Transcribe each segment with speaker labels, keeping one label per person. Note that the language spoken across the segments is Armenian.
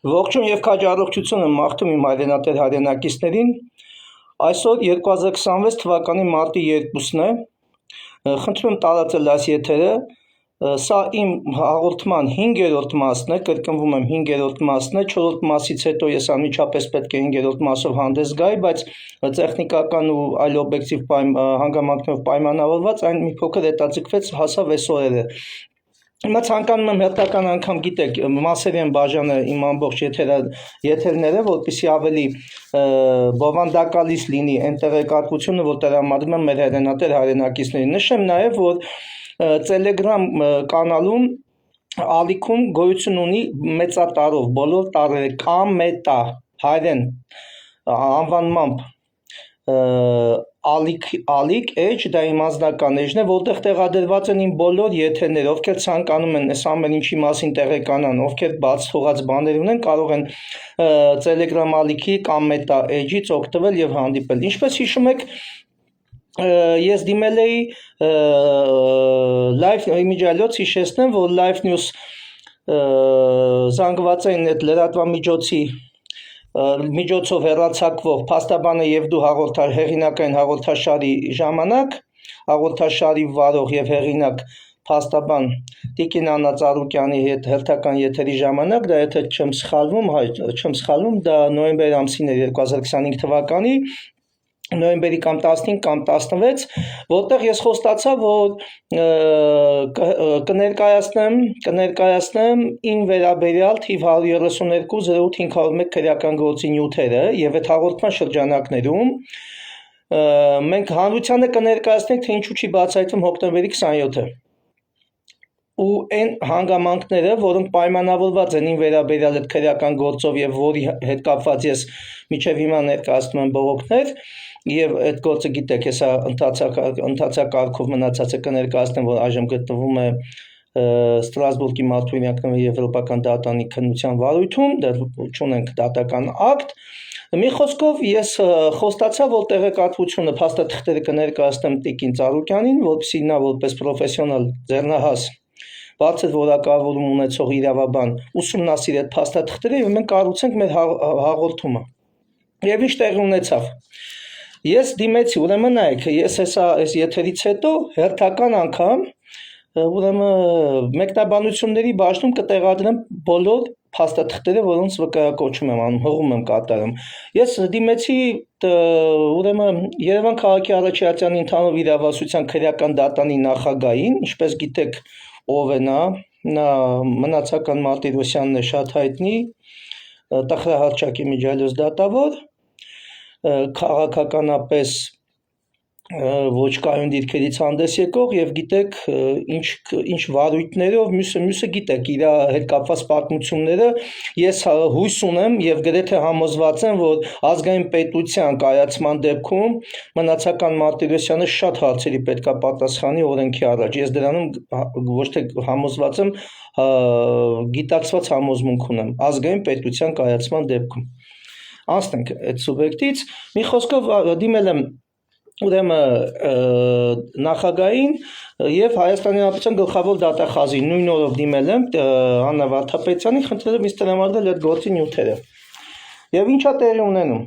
Speaker 1: Ողջույն եւ քաջ առողջություն եմ մաղթում իմ հայրենատեր հայրենակիցներին։ Այսօր 2026 թվականի մարտի 2-ն է։ Խնդրում եմ տարածել այս եթերը։ Սա իմ հաղորդման 5-րդ մասն է, կրկնվում եմ 5-րդ մասն է, 4-րդ մասից հետո ես անմիջապես պետք է 5-րդ մասով հանդես գայի, բայց տեխնիկական ու այլ օբյեկտիվ հանգամանքներով պայմանավորված այն մի փոքր հետաձգվեց, հասավ այս օրերը։ Հիմա ցանկանում եմ հերթական անգամ գիտեք մասերի են բաժանել իմ ամբողջ եթերները, որպեսզի ավելի բովանդակալից լինի այն տեղեկատվությունը, որ տրամադրում եմ մեր հայրենատեր հայրենակիցներին։ Նշեմ նաև, որ Telegram կանալում ալիքում գոյություն ունի մեծատարով բոլոր տարրերը կամետա հայրեն անվանմամբ ալիք էջ դա իմ անձնական էջն է, որտեղ տեղադրված են իմ բոլոր եթերները, ովքեր ցանկանում են այս ամեն ինչի մասին տեղեկանան, ովքեր բաց թողած բաներ ունեն, կարող են Telegram ալիքի կամ Meta էջից օգտվել եւ հանդիպել։ Ինչպես հիշում եք, ես դիմել էի live իմիջիայլոց հիշեցնեմ, որ live news զանգվածային այդ լրատվամիջոցի միջոցով հեռարձակվող Փաստաբանը եւ դու հեղինակային հաղորդաշարի ժամանակ հաղորդաշարի վարող եւ հեղինակ Փաստաբան Տիկին Աննա Ծառուկյանի հետ հերթական եթերի ժամանակ, դա եթե չեմ սխալվում, դա նոյեմբեր ամսին էր 2025 թվականի նոյեմբերի կամ 15 կամ 16, որտեղ ես խոստացա, որ կներկայացնեմ ին վերաբերյալ թիվ 132 08 501 քրեական գործի նյութերը եւ այդ հաղորդման շրջանակներում մենք հանրությանը կներկայացնենք, թե ինչու չի բացահայտվում հոկտեմբերի 27-ը ու այն հանգամանքները, որոնք պայմանավորված են ին վերաբերյալ այդ քրեական գործով եւ որի հետ կապված ես միջև հիմա ներկայացնում եմ բողոքներ եւ այդ գործը գիտեք, հեսա ընթացակարգով մնացածը կներկայացնեմ, որ այժմ գտնվում է Ստրասբուրգի Մարտունյանքների եվրոպական դատանի քննության վարույթում, դեռ չունենք դատական ակտ։ Մի խոսքով ես խոստացա, որ տեղեկատվությունը փաստաթղթերը կներկայացնեմ Տիկին Ծառուկյանին, որպեսզի նա որպես պրոֆեսիոնալ ձեռնահաս բարձր որակավորում ունեցող իրավաբան ուսումնասիրի այդ փաստաթղթերը եւ մենք կառուցենք մեր հաղորդումը։ Եվ ինչ տեղի ունեցավ։ Ես դիմեցի, ուրեմն նայեք, ես այս եթերից հետո հերթական անգամ ուրեմն մեկնաբանությունների բաժնում կտեղադրեմ բոլոր փաստաթղթերը, որոնց վկայակոչում եմ անում, հողում եմ կատարում։ Ես դիմեցի ուրեմն Երևան քաղաքի Արաչյատյանի ընդհանուր իրավասության քրեական դատանի նախագահին, ինչպես գիտեք, ով է նա մնացական Մարտիրոսյանն է շատ հայտնի, տխրահարճակ իմիջիայլոց դատավոր, քաղաքականապես ոչ կայուն դիրքերից հանդես եկող եւ գիտեք ինչ վարույթներով մյուսը գիտեք իր հետ կապված պատմությունները ես հույս ունեմ եւ գրեթե համոզված եմ որ ազգային պետության կայացման դեպքում մնացական Մարտիրոսյանը շատ հարցերի պետքա պատասխանի օրենքի առաջ ես դրանում ոչ թե համոզված եմ գիտակցված համոզմունք ունեմ ազգային պետության կայացման դեպքում անցնենք այդ սուբյեկտից մի խոսքով դիմել եմ ուրեմն նախագահին եւ Հայաստանի Հանրապետության գլխավոր դատախազին նույն օրով դիմել եմ Աննա Վարդապետյանին, խնդրել եմ ինձ տրամադրել այդ գործի նյութերը։ Եվ ինչա տեղի ունենում։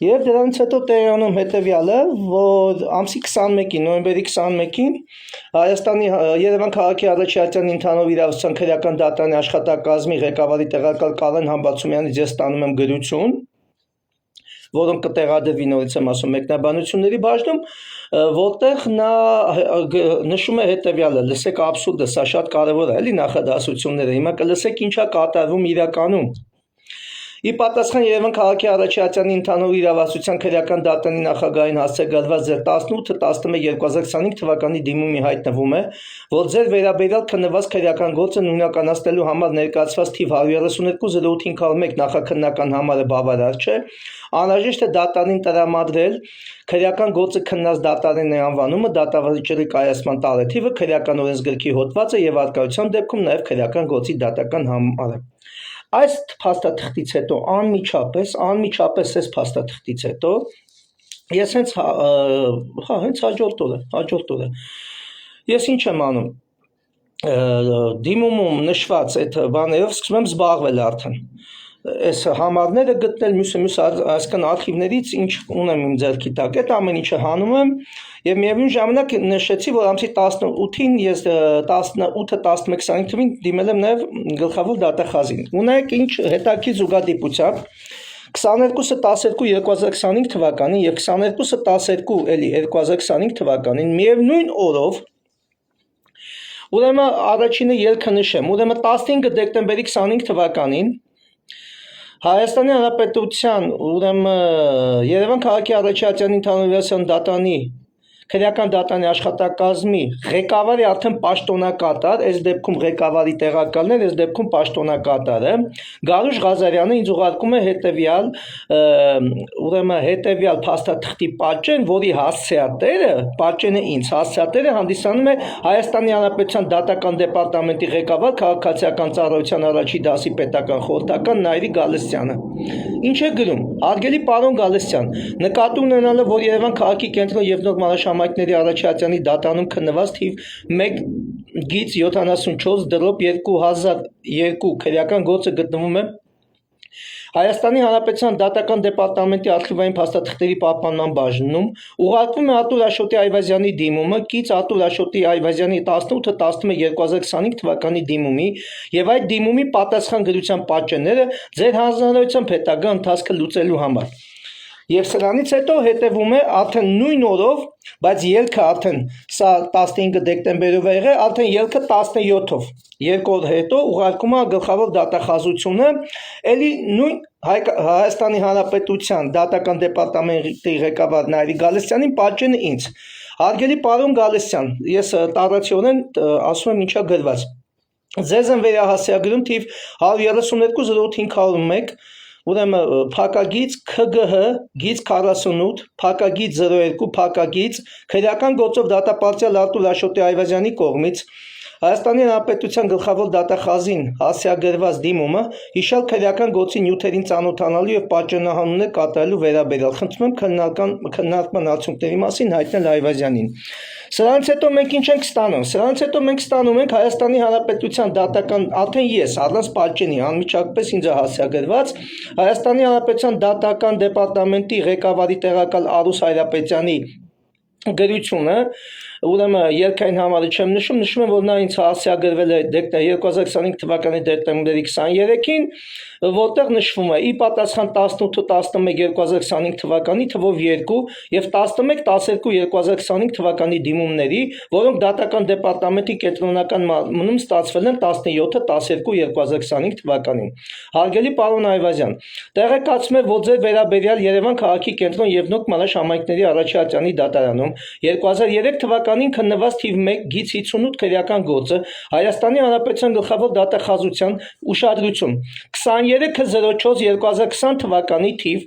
Speaker 1: Եվ դրանից հետո տեղի ունենում հետեւյալը, որ ամսի 21-ին, նոյեմբերի 21-ին Հայաստանի Երևան քաղաքի Արաչյատյանի ընդհանուր իրավասության քրեական դատարանի աշխատակազմի ղեկավարի տեղակալ Կարեն Համբարձումյանից ես ստանում եմ գրություն որոնք կտեղադրվի նորից եմ ասում մեկնաբանությունների բաժնում, որտեղ նա նշում է հետևյալը, լսեք աբսուրդը, սա շատ կարևոր է, էլի նախադասությունները, հիմա կլսեք ինչա կատարվում իրականում։ Ի պատասխան Երևան քաղաքի Արաչյատյանի ընդհանուր իրավասության քրեական դատարանի նախագահային հասցեագրված ձեր 18-11-2025 թվականի դիմումի հայտնվում է, որ ձեր վերաբերյալ քննված քրեական գործը նույնականացնելու համար ներկայացված թիվ 132-08-501 նախաքննական համարը բավարար չէ, անհրաժեշտ է դատարանին տրամադրել քրեական գործը քննած դատարանի անվանումը, դատավճիռի կայացման տարեթիվը, քրեական օրենսգրքի հոդվածը եւ արկայության դեպքում նաեւ քրեական գործի դատական համարը։ Այս փաստաթղթից հետո անմիջապես այս փաստաթղթից հետո ես հենց հաջորդ օրը ես ինչ եմ անում դիմումում նշված այդ բաներով սկսում եմ զբաղվել արդեն այս համարները գտնել մյուս այսքան արխիվներից ինչ ունեմ իմ ձեռքի տակ այդ ամեն ինչը հանում եմ եւ միևնույն ժամանակ նշեցի որ ամսի 18-ին ես 18-11-25 թվին դիմել եմ նաեւ գլխավոր դատախազին ունեք ինչ հետաքրքիր զուգադիպությամբ 22-12-2025 թվականին եւ 22-12 էլի 2025 թվականին միևնույն օրով ուրեմն առաջինը ելքը նշեմ ուրեմն 15 դեկտեմբերի 25 թվականին Հայաստանի Հանրապետության ուրեմն Երևան քաղաքի առաջատար ընդհանրության դատանի քրեական դատանի աշխատակազմի ղեկավարի արդեն պաշտոնակատար, այս դեպքում ղեկավարի տեղակալն էր, այս դեպքում պաշտոնակատարը Գարուշ Ղազարյանը ինձ ուղարկում է հետևյալ ուրեմն հետևյալ փաստաթղթի պատճեն, որի հասցեատերը, պատճենը ինձ, հասցեատերը հանդիսանում է Հայաստանի Հանրապետության դատական դեպարտամենտի ղեկավար քաղաքացիական ծառայության առաջի դասի պետական խորհրդական Նայիրի Գալստյանը։ Ինչ է գրում. Հարգելի պարոն Գալստյան, նկատի ունենալով, որ Երևան քաղաքի կենտրոն եւ նոր մանրաշամակների առաջատանի դատանում քննված թիվ 1/74/2002 քրեական գործը գտնվում է Հայաստանի Հանրապետության դատական դեպարտամենտի արխիվային փաստաթղթերի պահպանման բաժնում ուղարկվում է Արտուր Աշոտի Այվազյանի դիմումը կից Արտուր Աշոտի Այվազյանի 18-11-2025 թվականի դիմումի եւ այդ դիմումի պատասխան գրության պատճենները ձեր հանձնարարությամբ հետագա ընթացքը լուծելու համար Եվ սրանից հետո հետևում է արդեն նույն օրով, բայց ելքը արդեն սա 15 դեկտեմբերով է եղել, արդեն ելքը 17-ով, երկու օր հետո ուղարկում է գլխավոր դատախազությունը, էլի նույն Հայաստանի Հանրապետության դատական դեպարտամենտի ղեկավար Նայիրի Գալստյանին պատճենը ինձ։ Հարգելի պարոն Գալստյան, ես տարածիորեն ասում եմ ինչա գրված։ Ձեզ եմ վերահասյագրում թիվ 132-08-501 Ուրեմն փակագիծ ՔԳՀ գիծ 48 փակագիծ 02 փակագիծ քրեական գործով դատապարտյալ Արտուր Աշոտի Այվազյանի կողմից Հայաստանի Հանրապետության գլխավոր դատախազին հասցեագրված դիմումը հիշալ քրեական գործի նյութերին ծանոթանալու եւ պատճենահանումներ կատարելու վերաբերյալ խնդրում եմ քննարկման արդյունքների մասին հայտնել Այվազյանին Սրանից հետո մենք ինչ ենք ստանում Սրանից հետո մենք ստանում ենք Հայաստանի Հանրապետության դատական արդեն ես առանց պատճենի անմիջապես ինձ հասցեագրված Հայաստանի Հանրապետության դատական դեպարտամենտի ղեկավարի տեղակալ Արուս Հայրապետյանի գրությունը ուրեմն երկայն համարը չեմ նշում եմ որ նա ինձ հասցեագրվել է 2025 թվականի դեկտեմբերի 23-ին որտեղ նշվում է ի պատասխան 18-11-2025 թվականի թվով 2 եւ 11-12-2025 թվականի դիմումների որոնք դատական դեպարտամենտի կենտրոնական մամնում ստացվել են 17-12-2025 թվականին Հարգելի պարոն Այվազյան տեղեկացում եմ որ ձեր վերաբերյալ Երևան քաղաքի կենտրոն եւ նոր մանրաշամակների առաջատանի դատարանում 2003 թվականին քննված թիվ 1 գիծ 58 քրեական գործը Հայաստանի Հանրապետության գլխավոր դատախազության ուշադրություն 23-04-2020 թվականի թիվ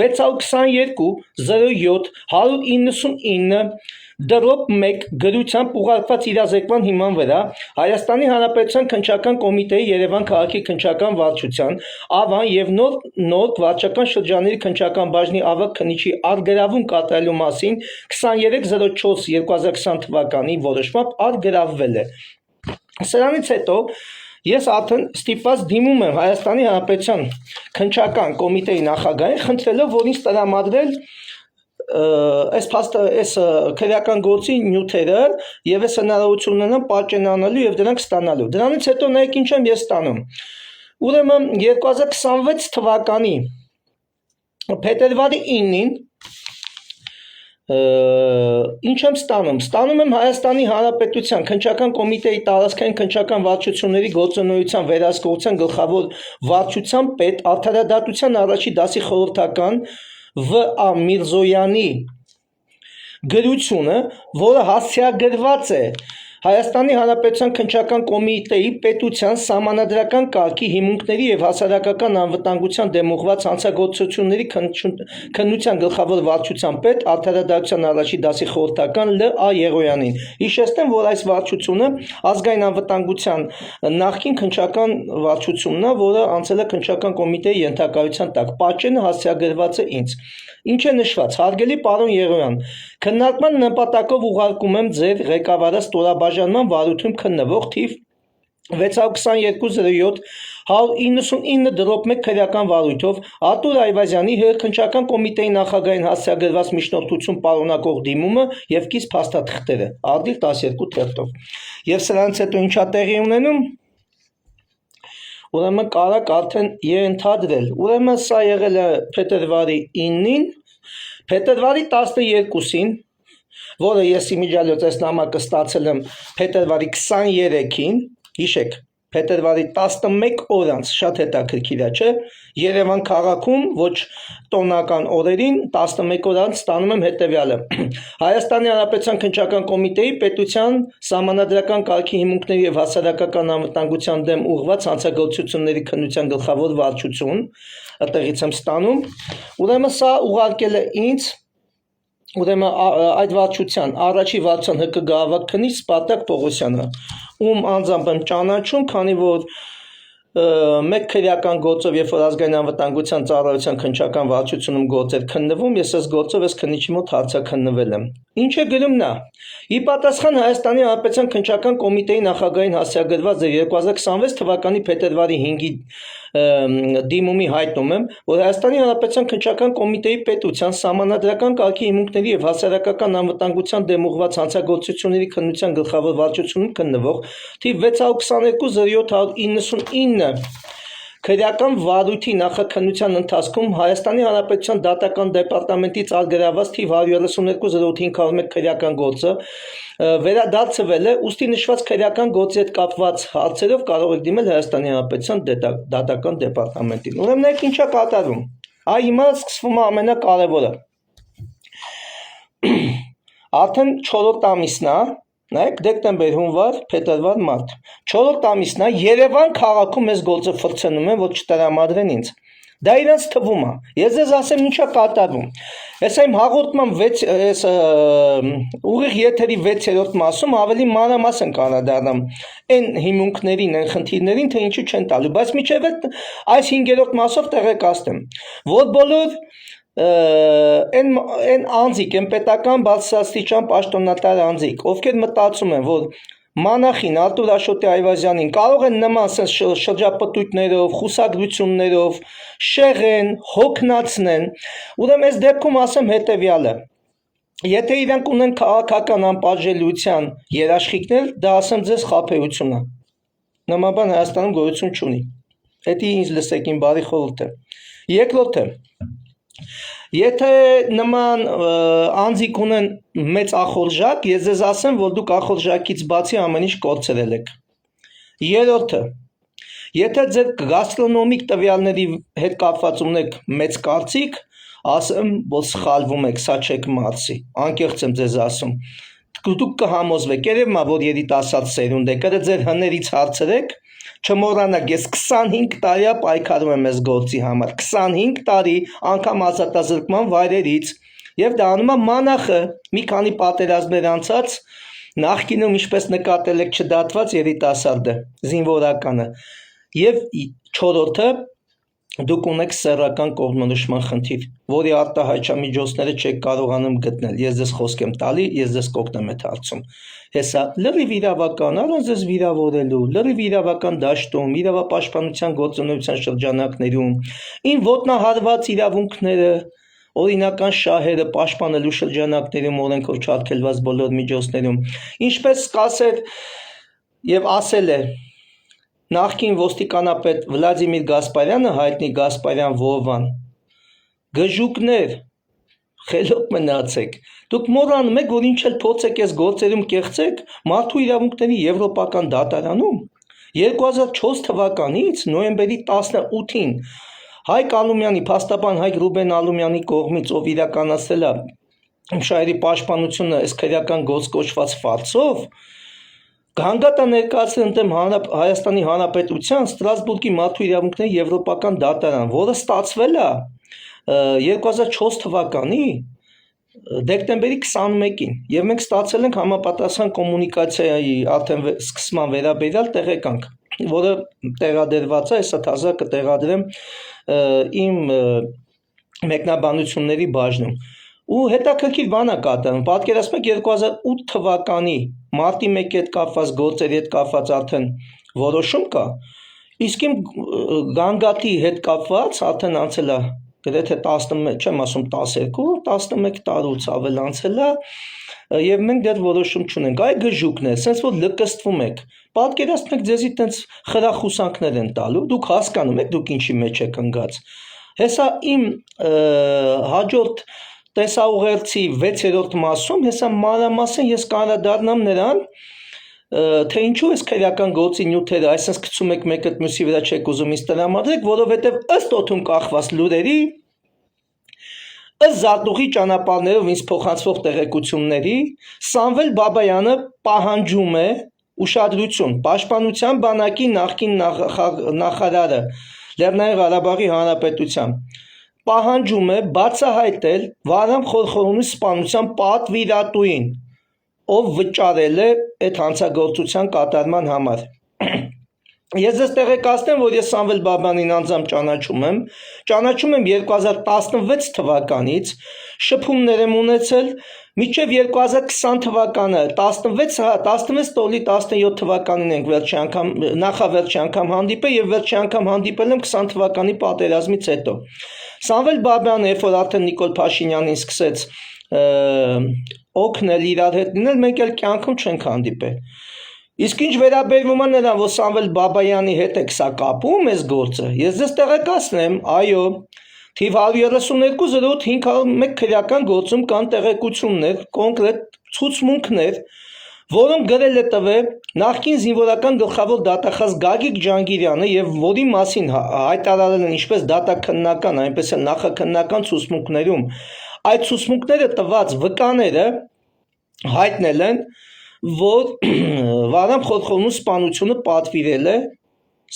Speaker 1: 622-07-199 դրոպ 1 գրությամբ ուղարկված իրազեկման հիման վրա Հայաստանի Հանրապետության քննչական կոմիտեի Երևան քաղաքի քննչական վարչության Ավան եւ նոր վարչական շրջանների քննչական բաժնի ավագ քննիչի արգրավում կատարելու մասին 23-04-2020 թվականի որոշմամբ արգրավվել է Սրանից հետո Ես արդեն ստիպված դիմում եմ Հայաստանի Հանրապետության քննչական կոմիտեի նախագահին խնդրելով որ ինձ տրամադրել այս քրեական գործի նյութերը եւ այս հնարավորություն ունենամ պատճենանալու եւ դրանք ստանալու Դրանից հետո նայեք ինչ եմ ես ստանում Ուրեմն 2026 թվականի փետրվարի 9-ին Ինչ եմ ստանում Ստանում եմ Հայաստանի Հանրապետության քննչական կոմիտեի տարածքային քննչական վարչությունների գործունեության վերահսկողության գլխավոր վարչության պետ Արդարադատության առաջի դասի խորհրդական V.A. Միրզոյանի գրությունը, որը հասցեագրված է Հայաստանի Հանրապետության քննչական կոմիտեի պետության սահմանադրական կարգի հիմունքների եւ հասարակական անվտանգության դեմ ուղղված հանցագործությունների քննության գլխավոր վարչության պետ Արդարադատության առաջի դասի խորհրդական L.A. Եղոյանին։ Հիշեցնեմ, որ այս վարչությունը ազգային անվտանգության նախկին քննչական վարչությունն է, որը անցել է քննչական կոմիտեի ենթակայության տակ։ Պատճենը հասցեագրված է ինձ։ Ինչ է նշված. Հարգելի պարոն Եղոյան, Քննարկման նպատակով ուղարկում եմ ձեր ղեկավարը ստորաբաժանման վարույթում քննվող թիվ 62207 199-1 քրեական վարույթով Արտուր Այվազյանի Հերքնչական կոմիտեի նախագահին հասցեագրված միջնորդություն պարունակող դիմումը եւ կից փաստաթղթերը արտիլ 12 թերթով եւ սրանից հետո ինչա տեղի ունենում ուրեմն կարակ արդեն ենթադրել ուրեմն սա եղել է փետրվարի 9-ին փետրվարի 12-ին որը ես իմիջիալոց այս նամակը ստացել եմ փետրվարի 23-ին հիշեք փետրվարի 11 օր անց շատ հետաքրքիր է չէ Երևան քաղաքում ոչ տոնական օրերին 11 օր անց ստանում եմ հետևյալը Հայաստանի Հանրապետության քննչական կոմիտեի պետության սահմանադրական կարգի հիմունքների եւ հասարակական անվտանգության դեմ ուղղված հանցագործությունների քննության գլխավոր վարչություն այդտեղից եմ ստանում ուրեմն սա ուղարկել է ինձ ուրեմն այդ վարչության առաջի վարչության ՀԿ գահավարժ քննիչ Սպարտակ Պողոսյանը ում անձամբ եմ ճանաչում քանի որ մեկ քրեական գործով երբ որ ազգային անվտանգության ծառայության քննչական վարչությունում գործ էր քննվում ես այս գործով այս քննիչի մոտ հարցաքննվել եմ ինչ է գրում նա ի պատասխան Հայաստանի Հանրապետության քննչական կոմիտեի նախագահին հասցեագրված 2026 թվականի փետրվարի 5-ի դիմումի հայտնում եմ որ Հայաստանի Հանրապետության քննչական կոմիտեի պետության սահմանադրական կարգի հիմունքների եւ հասարակական անվտանգության դեմ ուղղված հանցագործությունների քննության գլխավոր վարչությունում քննվող թիվ 622-799 քրեական վարույթի նախաքննության ընթացքում Հայաստանի Հանրապետության դատական դեպարտամենտից արգելված թիվ 132-0501 քրեական գործը վերադարձվել է ուստի նշված քրեական գործի հետ կապված հարցերով կարող եք դիմել Հայաստանի Հանրապետության դատական դեպարտամենտին ուրեմն եք ինչա կատարվում այ հիմա սկսվում է ամենակարևորը արդեն 4-րդ ամիսն է նայեք դեկտեմբեր, հունվար, փետրվար, մարտ 4-րդ ամիսն է Երևան քաղաքում այս գործը ֆրցնում են որ չտրամադրեն ինձ դա իրենց թվում է ես ձեզ ասեմ ինչա կատարվում ես այն հաղորդման 6 այս ուղիղ եթերի 6-րդ մասում ավելի մանրամասն կանադառնամ այն հիմունքներին այն խնդիրներին թե ինչու չեն տալու բայց միջև այս 5-րդ մասով տեղեկացնեմ որ բոլոր են անձիկ, են պետական բարձրաստիճան պաշտոնատար անձիկ, ովքեր մտածում են, որ մանախին Արտուր Աշոտի Այվազյանին կարող են նման շրջապտույտներով, խուսագրություններով շեղեն, հոգնածնեն, ուրեմն այս դեպքում ասեմ հետևյալը Եթե իրանք ունեն քաղաքական անպատժելիության երաշխիքներ, դա ասեմ ձեզ խաբեություն է նման բան Հայաստանում գոյություն չունի Դա ինձ լսեք իմ բարի խորհուրդ է Երկրորդը Եթե նման անձիկ ունեն մեծ ախորժակ, ես ձեզ ասեմ, որ դուք ախորժակից բացի ամեն ինչ կորցրել եք Երրորդը Եթե ձեր գաստրոնոմիկ տվյալների հետ կապված ունեք մեծ կարծիք, ասեմ, որ սխալվում եք, սա չեք մարսի, անկեղծ եմ ձեզ ասում Դուք կհամոզվեք, երևում է, որ երիտասարդ սերունդ եք, կրը ձեր հներից հարցրեք Չմոռանաք, ես 25 տարի պայքարում եմ այս գործի համար, 25 տարի անգամ ազատազրկման վայրերից եւ դա անում է մանախը, մի քանի պատերազմներ անցած նախկինում ինչպես նկատել եք չդատված երիտասարդը, զինվորականը եւ 4-րդը դուք ունեք սեռական կողմնորոշման խնդիր, որի արտահայտչամիջոցները չեք կարողանում գտնել, ես ձեզ խոսք եմ տալի, ես ձեզ կօգնեմ այդ հարցում Հեսա լրիվ իրավական, առանց ձեզ վիրավորելու, լրիվ իրավական դաշտում, իրավապաշտպանության գործունեության շրջանակներում, ին ոտնահարված իրավունքները, օրինական շահերը պաշտպանելու շրջանակներում օրենքով չարգելված բոլոր միջոցներում, ինչպես կասել եւ ասել է նախկին ոստիկանապետ Վլադիմիր Գասպարյանը, հայտնի Գասպարյան Վովան, գժուկներ Խելոք մնացեք, դուք մոռանում եք, որ ինչ էլ փորձեք այս գործերում կեղծեք, մարդու իրավունքների եվրոպական դատարանում 2004 թվականից նոյեմբերի 18-ին Հայկ Ալումյանի, փաստաբան Հայկ Ռուբեն Ալումյանի կողմից, ով իրականացրել է շահերի պաշտպանությունը այս քրեական գործ կոչված ֆարսով, Գանգատա ներկայացրել ընդդեմ Հայաստանի Հանրապետության Ստրասբուրգի մարդու իրավունքների եվրոպական դատարան, որը ստացվել է 2004 թվականի դեկտեմբերի 21-ին եւ մենք ստացել ենք համապատասխան կոմունիկացիայի արդեն սկսման վերաբերյալ տեղեկանք, որը տեղադրված է, հեսա թազա կտեղադրեմ իմ մեկնաբանությունների բաժնում։ ու հետաքրքիր բան է կատարում։ Պատկերացնեք 2008 թվականի մարտի 1-ի հետ կապված գործերի հետ կապված արդեն որոշում կա, իսկ իմ գանգատի հետ կապված արդեն անցել է գրեթե 11, չեմ ասում 12, 11 տարուց ավել անցել է, եւ մենք դեռ որոշում չունենք։ Այ գժուկն է, sense որ լկստվում եք։ Պատկերացնեք ձեզի տենց խրախուսանքներ են տալու, դուք հասկանում եք դուք ինչի մեջ եք ընկած։ Հեսա իմ հաջորդ տեսաուղերձի 6-րդ մասում հեսա մանրամասն ես կանրադառնամ նրան, թե ինչու էս քրեական գործի նյութերը այսպես գցում եք մեկը մյուսի վրա չեք ուզում ինձ տրամադրեք, որովհետև ըստ օդում կախված լուրերի ըստ Զարտուղի ճանապարհներով ինձ փոխանցվող տեղեկությունների Սամվել Բաբայանը պահանջում է ուշադրություն Պաշտպանության բանակի նախկին նախարարը Լեռնային Ղարաբաղի Հանրապետության պահանջում է բացահայտել Վահրամ Խորխորոնի սպանության պատվիրատուին, ով վճարել է այդ հանցագործության կատարման համար։ Ես ձեզ տեղեկացնեմ, որ ես Սամվել Բաբյանին անձամբ ճանաչում եմ 2016 թվականից, շփումներ եմ ունեցել, մինչև 2020 թվականը 16 տոլի 17 թվականին ենք նախավերջի անգամ հանդիպել եւ վերջի անգամ հանդիպել եմ 20 թվականի պատերազմից հետո։ Սամվել Բաբյանը, երբ որ արդեն Նիկոլ Փաշինյանին սկսեց օգնել իրար հետ լինել, մենք էլ կյանքում չենք հանդիպել։ Իսկ ինչ վերաբերվում է նրան, որ Սամվել Բաբայանի հետ է սա կապում այս գործը, ես ձեզ տեղեկացնեմ, այո, թիվ 132-08-501 քրեական գործում կան տեղեկություններ, կոնկրետ ցուցմունքներ, որոնք գրել է տվել նախկին զինվորական գլխավոր դատախազ Գագիկ Ջանգիրյանը եւ որի մասին հայտարարել են ինչպես դատաքննական, այնպես էլ նախաքննական ցուցմունքներում, այդ ցուցմունքները տված վկաները հայտնել են, որ Վահրամ Խորխորոնու սպանությունը պատվիրել է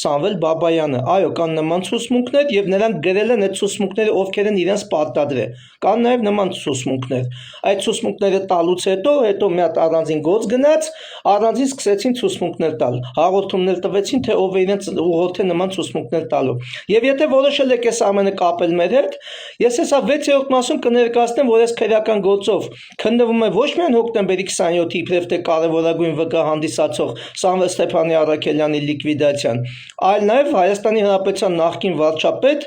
Speaker 1: Սամվել Բաբայանը, այո, կան նման ցուցմունքներ եւ նրանք գրել են այդ ցուցմունքները ովքեր են իրենց պարտադրել, կան նաեւ նման ցուցմունքներ, այդ ցուցմունքները տալուց հետո մի հատ առանձին գործ գնաց, առանձին սկսեցին ցուցմունքներ տալ, հաղորդումներ տվեցին, թե ով է իրենց ուղղորդել նման ցուցմունքներ տալու, եւ եթե որոշել եք այս ամենը կապել մեր հետ, ես հեսա 6-րդ մասում կներկայացնեմ, որ այս քրեական գործով քննվում է ոչ միայն հոկտեմբերի 27-ի իբրև թե կարևորագույն վկա հանդիսացող Սամվել Ստեփանի Առաքելյանի լիկվիդացիան, այլ նաև Հայաստանի Հանրապետության նախկին վարչապետ,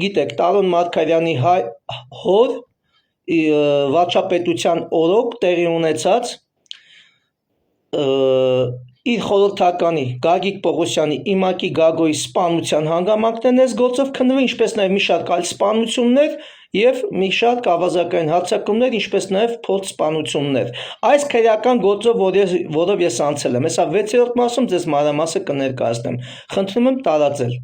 Speaker 1: գիտեք, Տարոն Մարգարյանի հոր վարչապետության օրոք տեղի ունեցած իր խորհրդականի Գագիկ Պողոսյանի Իմակի Գագոյի սպանության հանգամանքներն այս գործով քննվում, ինչպես նաև մի շարք այլ սպանություններ եւ մի շարք ավազակային հարձակումներ, ինչպես նաև փորձսպանություններ։ Այս քրեական գործով, որով ես անցել եմ, հեսա 6-րդ մասում ձեզ մանրամասը կներկայացնեմ։ Խնդրում եմ տարածել։